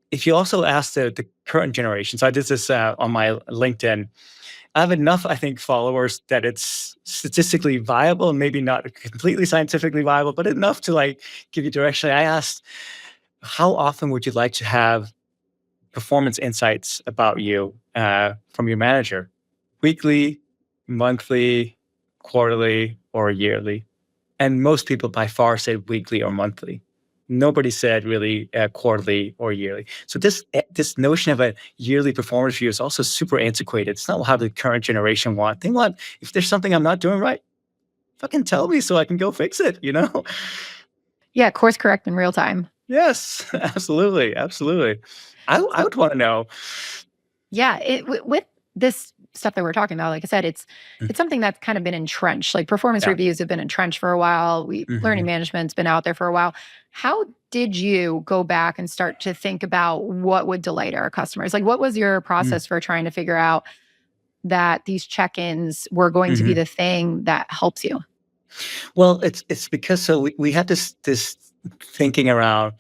if you also ask the current generation, so I did this on my LinkedIn. I have enough, I think, followers that it's statistically viable, and maybe not completely scientifically viable, but enough to like give you direction. I asked, how often would you like to have performance insights about you from your manager? Weekly, monthly, quarterly, or yearly? And most people by far said weekly or monthly. Nobody said really quarterly or yearly. So this notion of a yearly performance review is also super antiquated. It's not how the current generation want. They want, if there's something I'm not doing right, fucking tell me so I can go fix it, you know? Yeah, course correct in real time. Yes, absolutely, absolutely. I So would want to know. yeah, with this stuff that we're talking about, like I said, Mm, it's something that's kind of been entrenched. Like performance yeah. reviews have been entrenched for a while. Learning Mhm, management's been out there for a while. How did you go back and start to think about what would delight our customers? Like, what was your mm, process for trying to figure out that these check-ins were going to be mhm. the thing that helps you? Well, it's because so we had this thinking around.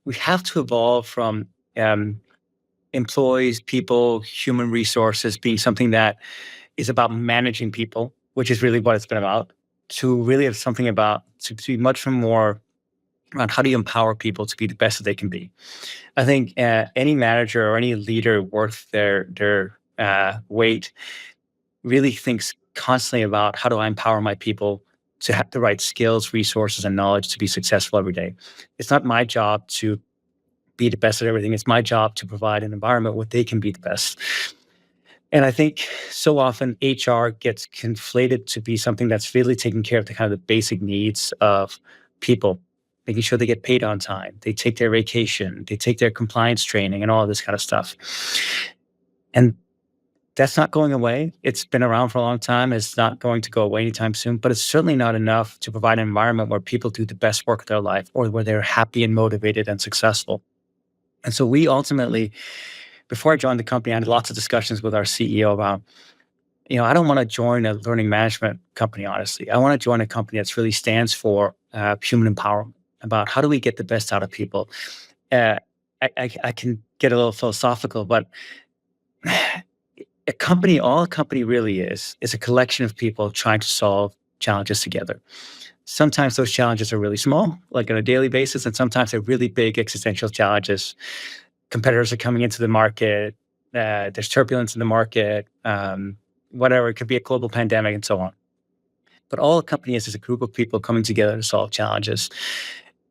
We have to evolve from um, employees, people, human resources being something that is about managing people, which is really what it's been about, to really have something about to be much more around how do you empower people to be the best that they can be. I think any manager or any leader worth their weight really thinks constantly about how do I empower my people to have the right skills, resources, and knowledge to be successful every day. It's not my job to be the best at everything. It's my job to provide an environment where they can be the best. And I think so often HR gets conflated to be something that's really taking care of the kind of the basic needs of people, making sure they get paid on time, they take their vacation, they take their compliance training, and all of this kind of stuff. And that's not going away. It's been around for a long time. It's not going to go away anytime soon, but it's certainly not enough to provide an environment where people do the best work of their life or where they're happy and motivated and successful. And so we ultimately, before I joined the company, I had lots of discussions with our CEO about I don't want to join a learning management company, honestly. I want to join a company that's really stands for human empowerment, about how do we get the best out of people. Uh, I can get a little philosophical, but all a company really is a collection of people trying to solve challenges together. Sometimes those challenges are really small, like on a daily basis, and sometimes they're really big existential challenges. Competitors are coming into the market. There's turbulence in the market. Whatever, it could be a global pandemic and so on. But all a company is a group of people coming together to solve challenges.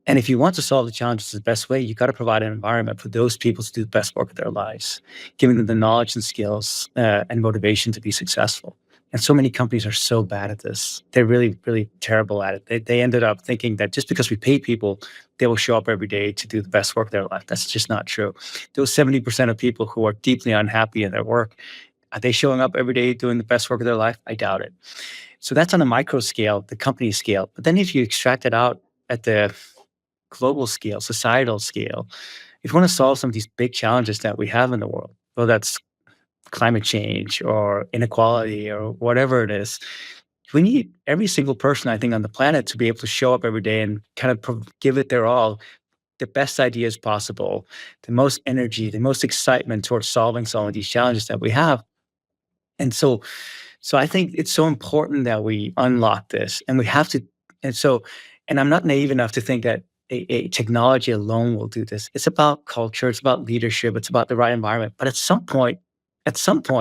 And if you want to solve the challenges the best way, you got to provide an environment for those people to do the best work of their lives, giving them the knowledge and skills and motivation to be successful. And so many companies are so bad at this. They're really, really terrible at it. They ended up thinking that just because we pay people, they will show up every day to do the best work of their life. That's just not true. Those 70% of people who are deeply unhappy in their work, are they showing up every day doing the best work of their life? I doubt it. So that's on a micro scale, the company scale. But then if you extract it out at the global scale, societal scale, if you want to solve some of these big challenges that we have in the world, whether that's climate change or inequality or whatever it is, we need every single person, I think, on the planet to be able to show up every day and kind of give it their all, the best ideas possible, the most energy, the most excitement towards solving some of these challenges that we have. And so I think it's so important that we unlock this, and we have to. And so, and I'm not naive enough to think that a technology alone will do this. It's about culture. It's about leadership. It's about the right environment. But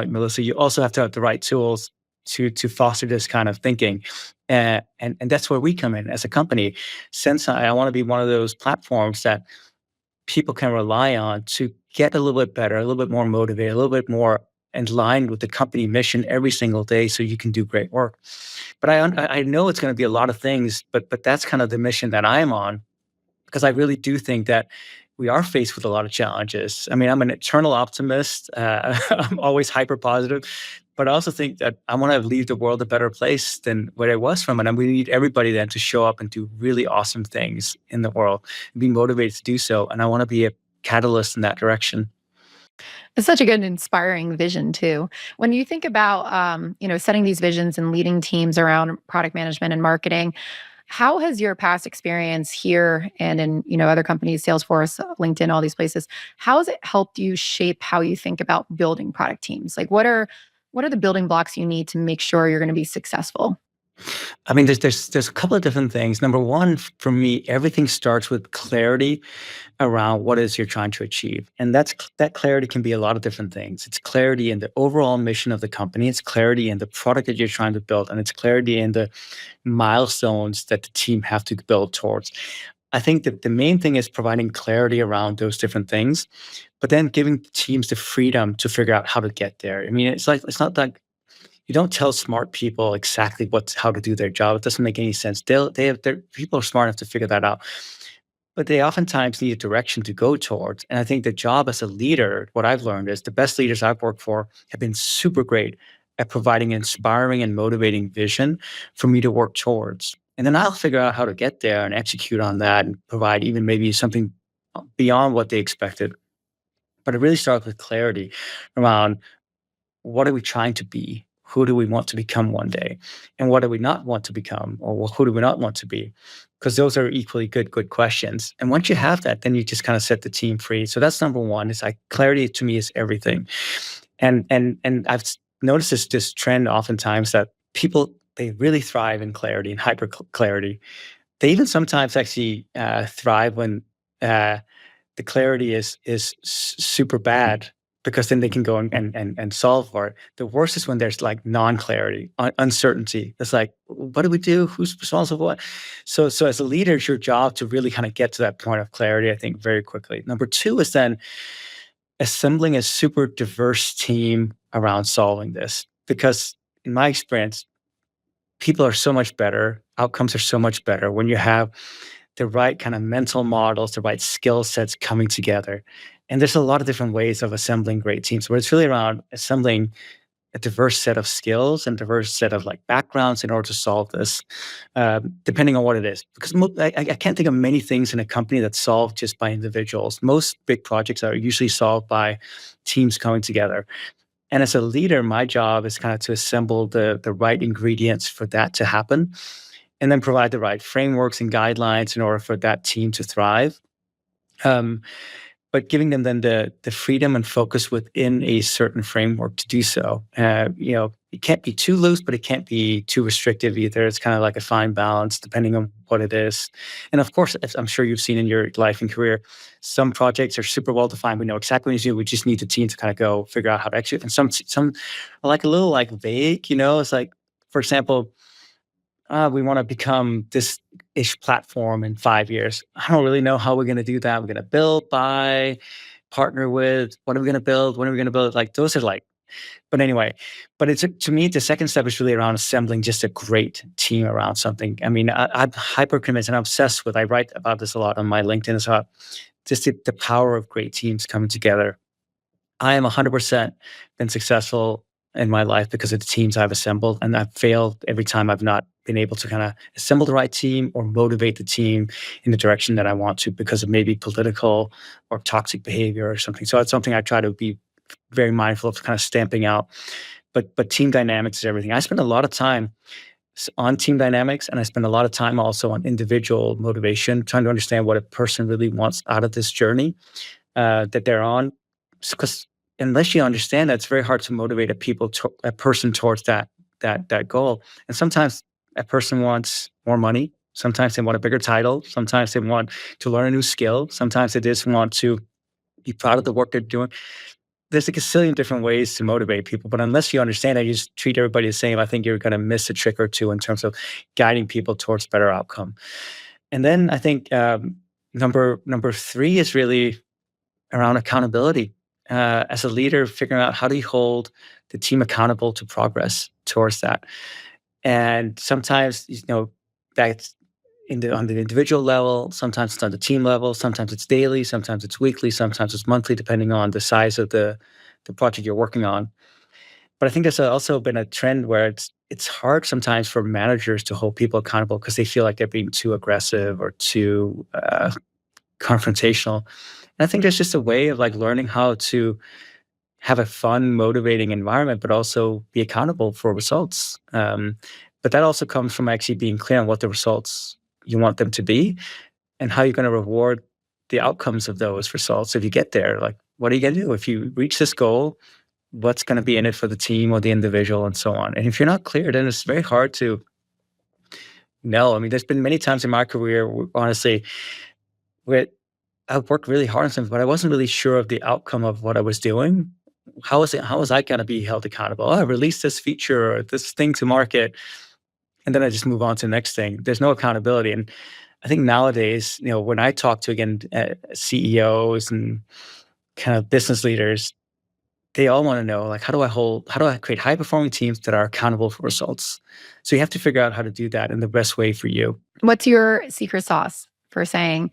Melissa, you also have to have the right tools to foster this kind of thinking, and that's where we come in as a company. Since I want to be one of those platforms that people can rely on to get a little bit better, a little bit more motivated, a little bit more in line with the company mission every single day so you can do great work. But I know it's gonna be a lot of things, but that's kind of the mission that I'm on, because I really do think that we are faced with a lot of challenges. I mean, I'm an eternal optimist. I'm always hyper positive, but I also think that I want to leave the world a better place than where it was from. And we need everybody then to show up and do really awesome things in the world and be motivated to do so. And I want to be a catalyst in that direction. It's such a good inspiring vision too. When you think about, setting these visions and leading teams around product management and marketing, how has your past experience here and in, other companies, Salesforce, LinkedIn, all these places, how has it helped you shape how you think about building product teams? Like what are the building blocks you need to make sure you're going to be successful? I mean, there's a couple of different things. Number one, for me, everything starts with clarity around what it is you're trying to achieve. And that clarity can be a lot of different things. It's clarity in the overall mission of the company, it's clarity in the product that you're trying to build, and it's clarity in the milestones that the team have to build towards. I think that the main thing is providing clarity around those different things, but then giving teams the freedom to figure out how to get there. I mean, it's not like you don't tell smart people exactly how to do their job. It doesn't make any sense. Their people are smart enough to figure that out, but they oftentimes need a direction to go towards. And I think the job as a leader, what I've learned is the best leaders I've worked for have been super great at providing inspiring and motivating vision for me to work towards. And then I'll figure out how to get there and execute on that and provide even maybe something beyond what they expected. But it really starts with clarity around what are we trying to be? Who do we want to become one day? And what do we not want to become? Or who do we not want to be? Because those are equally good questions. And once you have that, then you just kind of set the team free. So that's number one. It's like clarity to me is everything. And I've noticed this trend oftentimes that people they really thrive in clarity and hyper clarity. They even sometimes actually thrive when the clarity is super bad, because then they can go and solve for it. The worst is when there's like non-clarity, uncertainty. It's like, what do we do? Who's responsible for what? So as a leader, it's your job to really kind of get to that point of clarity, I think, very quickly. Number two is then assembling a super diverse team around solving this. Because in my experience, people are so much better, outcomes are so much better when you have the right kind of mental models, the right skill sets coming together. And there's a lot of different ways of assembling great teams, where it's really around assembling a diverse set of skills and diverse set of like backgrounds in order to solve this, depending on what it is. Because I can't think of many things in a company that's solved just by individuals. Most big projects are usually solved by teams coming together. And as a leader, my job is kind of to assemble the right ingredients for that to happen, and then provide the right frameworks and guidelines in order for that team to thrive. Um, but giving them then the freedom and focus within a certain framework to do so. It can't be too loose, but it can't be too restrictive either. It's kind of like a fine balance depending on what it is. And of course, as I'm sure you've seen in your life and career, some projects are super well defined. We know exactly what to do. We just need the team to kind of go figure out how to execute. And some are like a little like vague. It's like, for example, we want to become this ish platform in 5 years. I don't really know how we're going to do that. We're going to build, buy, partner with. What are we going to build? When are we going to build? Like those are like, but anyway, but it's to me, the second step is really around assembling just a great team around something. I mean, I'm hyper convinced and I'm obsessed with, I write about this a lot on my LinkedIn as well, just the power of great teams coming together. I am 100% been successful in my life because of the teams I've assembled, and I've failed every time I've not been able to kinda assemble the right team or motivate the team in the direction that I want to because of maybe political or toxic behavior or something. So it's something I try to be very mindful of kind of stamping out. But team dynamics is everything. I spend a lot of time on team dynamics, and I spend a lot of time also on individual motivation, trying to understand what a person really wants out of this journey that they're on. Because unless you understand that, it's very hard to motivate a person towards that goal. And sometimes a person wants more money. Sometimes they want a bigger title. Sometimes they want to learn a new skill. Sometimes they just want to be proud of the work they're doing. There's a gazillion different ways to motivate people, but unless you understand that, you just treat everybody the same. I think you're going to miss a trick or two in terms of guiding people towards better outcome. And then I think number three is really around accountability. As a leader, figuring out how do you hold the team accountable to progress towards that. And sometimes, that's on the individual level, sometimes it's on the team level, sometimes it's daily, sometimes it's weekly, sometimes it's monthly, depending on the size of the project you're working on. But I think there's also been a trend where it's hard sometimes for managers to hold people accountable because they feel like they're being too aggressive or too confrontational. And I think there's just a way of like learning how to have a fun, motivating environment, but also be accountable for results. But that also comes from actually being clear on what the results you want them to be and how you're going to reward the outcomes of those results if you get there. Like, what are you going to do if you reach this goal? What's going to be in it for the team or the individual, and so on. And if you're not clear, then it's very hard to know. I mean, there's been many times in my career, honestly, where I've worked really hard on something, but I wasn't really sure of the outcome of what I was doing. How was I gonna be held accountable? "Oh, I released this feature or this thing to market," and then I just move on to the next thing. There's no accountability, and I think nowadays, when I talk to, again, CEOs and kind of business leaders, they all wanna know, like, how do I create high performing teams that are accountable for results? So you have to figure out how to do that in the best way for you. What's your secret sauce for saying,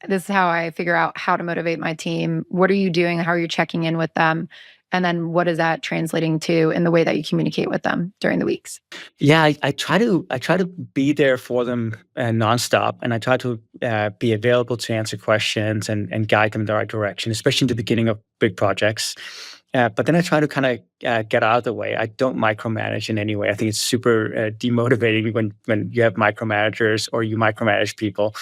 this is how I figure out how to motivate my team? What are you doing? How are you checking in with them? And then what is that translating to in the way that you communicate with them during the weeks? Yeah, I try to be there for them nonstop, and I try to be available to answer questions and guide them in the right direction, especially in the beginning of big projects. But then I try to kind of get out of the way. I don't micromanage in any way. I think it's super demotivating when you have micromanagers or you micromanage people.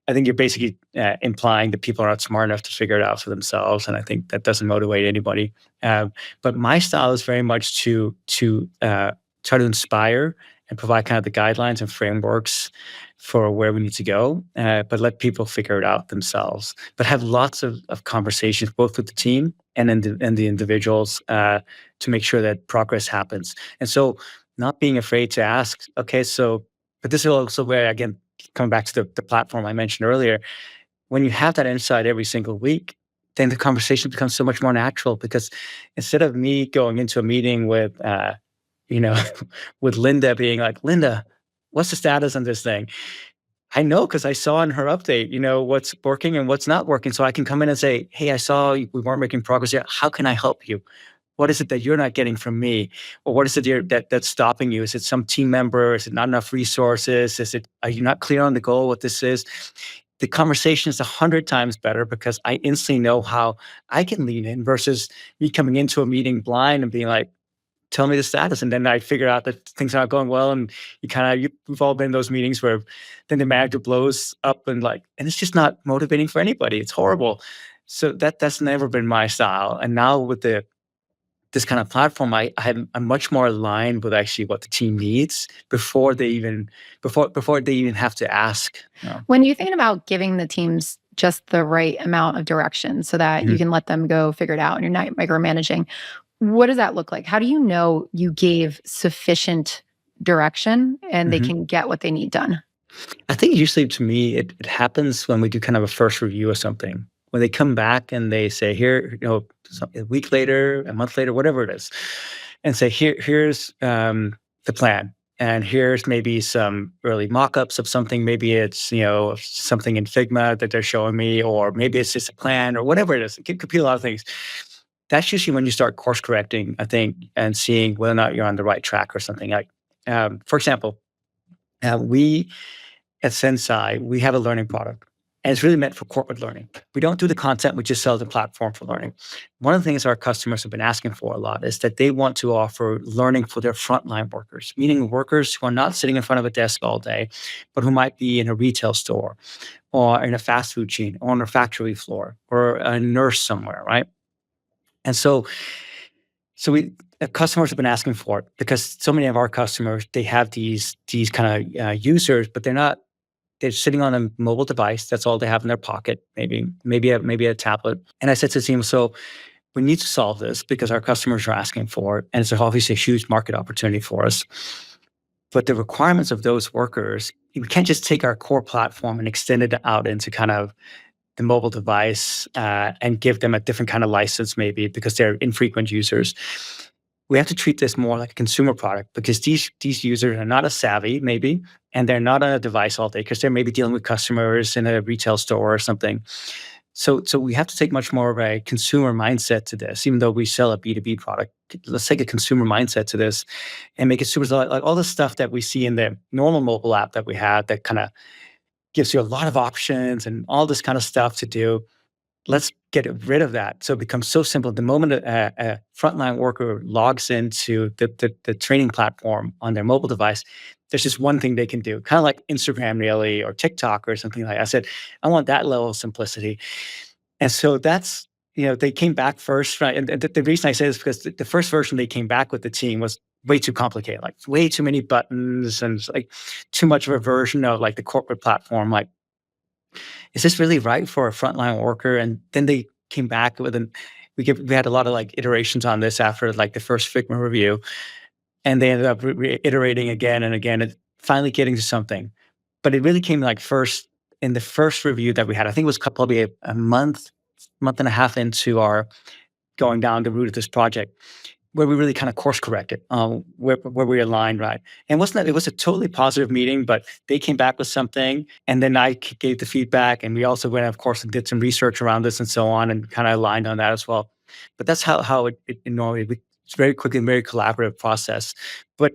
I think you're basically implying that people are not smart enough to figure it out for themselves, and I think that doesn't motivate anybody. But my style is very much to try to inspire and provide kind of the guidelines and frameworks for where we need to go, but let people figure it out themselves. But have lots of conversations both with the team and the individuals to make sure that progress happens. And so, not being afraid to ask, okay, so, but this is also where again coming back to the platform I mentioned earlier. When you have that insight every single week, then the conversation becomes so much more natural because instead of me going into a meeting with you know, with Linda being like, "Linda, what's the status on this thing?" I know because I saw in her update, what's working and what's not working. So I can come in and say, "Hey, I saw we weren't making progress yet. How can I help you? What is it that you're not getting from me? Or what is it that's stopping you? Is it some team member? Is it not enough resources? Are you not clear on the goal, what this is?" the conversation is 100 times better because I instantly know how I can lean in versus me coming into a meeting blind and being like, tell me the status. And then I figure out that things aren't going well. And we've all been in those meetings where then the manager blows up and it's just not motivating for anybody. It's horrible. So that's never been my style. And now with this kind of platform, I'm much more aligned with actually what the team needs before they even have to ask. When you think about giving the teams just the right amount of direction so that you Mhm, can let them go figure it out and you're not micromanaging, what does that look like? How do you know you gave sufficient direction and they mhm. can get what they need done? I think usually to me, it happens when we do kind of a first review of something. When they come back and they say, here, a week later, a month later, whatever it is, and say, here's the plan. And here's maybe some early mock-ups of something. Maybe it's, something in Figma that they're showing me, or maybe it's just a plan or whatever it is. It could be a lot of things. That's usually when you start course correcting, I think, and seeing whether or not you're on the right track or something. Like, for example, we at Sensei, we have a learning product, and it's really meant for corporate learning. We don't do the content, we just sell the platform for learning. One of the things our customers have been asking for a lot is that they want to offer learning for their frontline workers, meaning workers who are not sitting in front of a desk all day, but who might be in a retail store or in a fast food chain or on a factory floor or a nurse somewhere, right? And so customers have been asking for it because so many of our customers, they have these kind of users, but they're sitting on a mobile device. That's all they have in their pocket, maybe a tablet. And I said to the team, so we need to solve this because our customers are asking for it, and it's obviously a huge market opportunity for us. But the requirements of those workers, we can't just take our core platform and extend it out into kind of the mobile device and give them a different kind of license, maybe because they're infrequent users. We have to treat this more like a consumer product because these users are not as savvy, maybe, and they're not on a device all day because they're maybe dealing with customers in a retail store or something. So we have to take much more of a consumer mindset to this, even though we sell a B2B product. Let's take a consumer mindset to this and make it super like all the stuff that we see in the normal mobile app that we have that kind of gives you a lot of options and all this kind of stuff to do. Let's get rid of that. So it becomes so simple. The moment a frontline worker logs into the training platform on their mobile device, there's just one thing they can do, kind of like Instagram really or TikTok or something like that. I said, I want that level of simplicity. And so they came back first, right? And the reason I say this is because the first version they came back with the team was way too complicated, like way too many buttons and like too much of a version of like the corporate platform. Like, is this really right for a frontline worker? And then they came back with we had a lot of like iterations on this after like the first Figma review, and they ended up iterating again and again, and finally getting to something. But it really came like first in the first review that we had. I think it was probably a month and a half into our going down the route of this project where we really kind of course corrected, where we aligned, right? And it was a totally positive meeting, but they came back with something, and then I gave the feedback, and we also went, of course, and did some research around this and so on, and kind of aligned on that as well. But that's how it normally it's very quickly and very collaborative process. But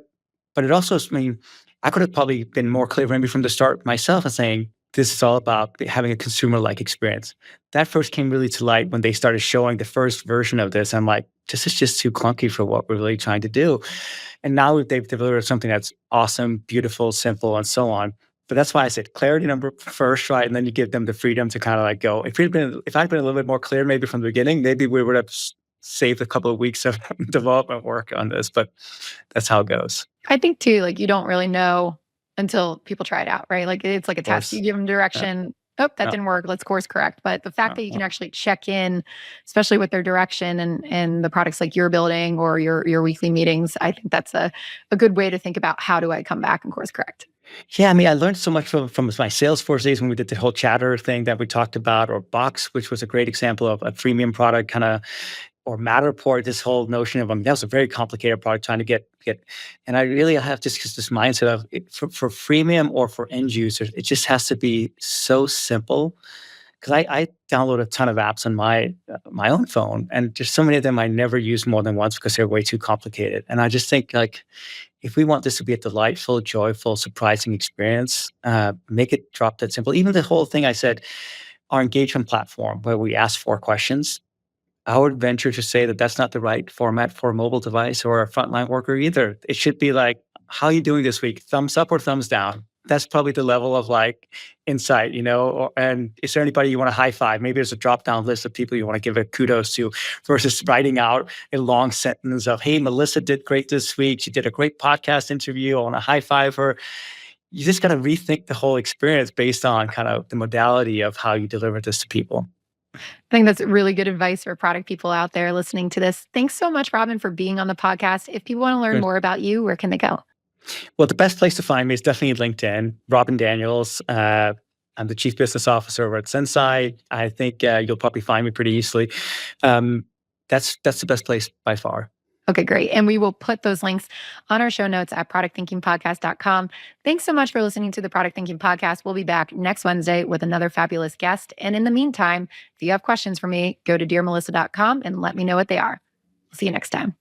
it also, I mean, I could have probably been more clear maybe from the start myself and saying this is all about having a consumer-like experience. That first came really to light when they started showing the first version of this. I'm like, this is just too clunky for what we're really trying to do. And now they've delivered something that's awesome, beautiful, simple, and so on. But that's why I said clarity number first, right? And then you give them the freedom to kind of like go. If I'd been a little bit more clear, maybe from the beginning, maybe we would have saved a couple of weeks of development work on this. But that's how it goes. I think too, like you don't really know until people try it out, right? Like it's like a Of test. You course. give them Yeah. direction. Oh, that Yeah. didn't work. Let's course correct. But the fact Yeah. that you Yeah. can actually check in, especially with their direction and the products like you're building or your weekly meetings, I think that's a good way to think about how do I come back and course correct. Yeah, I mean, I learned so much from my Salesforce days when we did the whole chatter thing that we talked about, or Box, which was a great example of a freemium product, kind of, or Matterport. This whole notion of that was a very complicated product trying to get, and I really have just this mindset of for freemium or for end users, it just has to be so simple because I download a ton of apps on my own phone, and just so many of them I never use more than once because they're way too complicated. And I just think like if we want this to be a delightful, joyful, surprising experience, make it drop that simple. Even the whole thing I said, our engagement platform where we ask 4 questions. I would venture to say that that's not the right format for a mobile device or a frontline worker either. It should be like, "How are you doing this week? Thumbs up or thumbs down?" That's probably the level of like insight, or, and is there anybody you want to high five? Maybe there's a drop down list of people you want to give a kudos to versus writing out a long sentence of, "Hey, Melissa did great this week. She did a great podcast interview. I want to high five her." You just got to rethink the whole experience based on kind of the modality of how you deliver this to people. I think that's really good advice for product people out there listening to this. Thanks so much, Robin, for being on the podcast. If people want to learn Good. more about you, where can they go? Well, the best place to find me is definitely LinkedIn. Robin Daniels. I'm the chief business officer over at Sensei. I think you'll probably find me pretty easily. Um, that's the best place by far. Okay, great. And we will put those links on our show notes at productthinkingpodcast.com. Thanks so much for listening to the Product Thinking Podcast. We'll be back next Wednesday with another fabulous guest. And in the meantime, if you have questions for me, go to dearmelissa.com and let me know what they are. See you next time.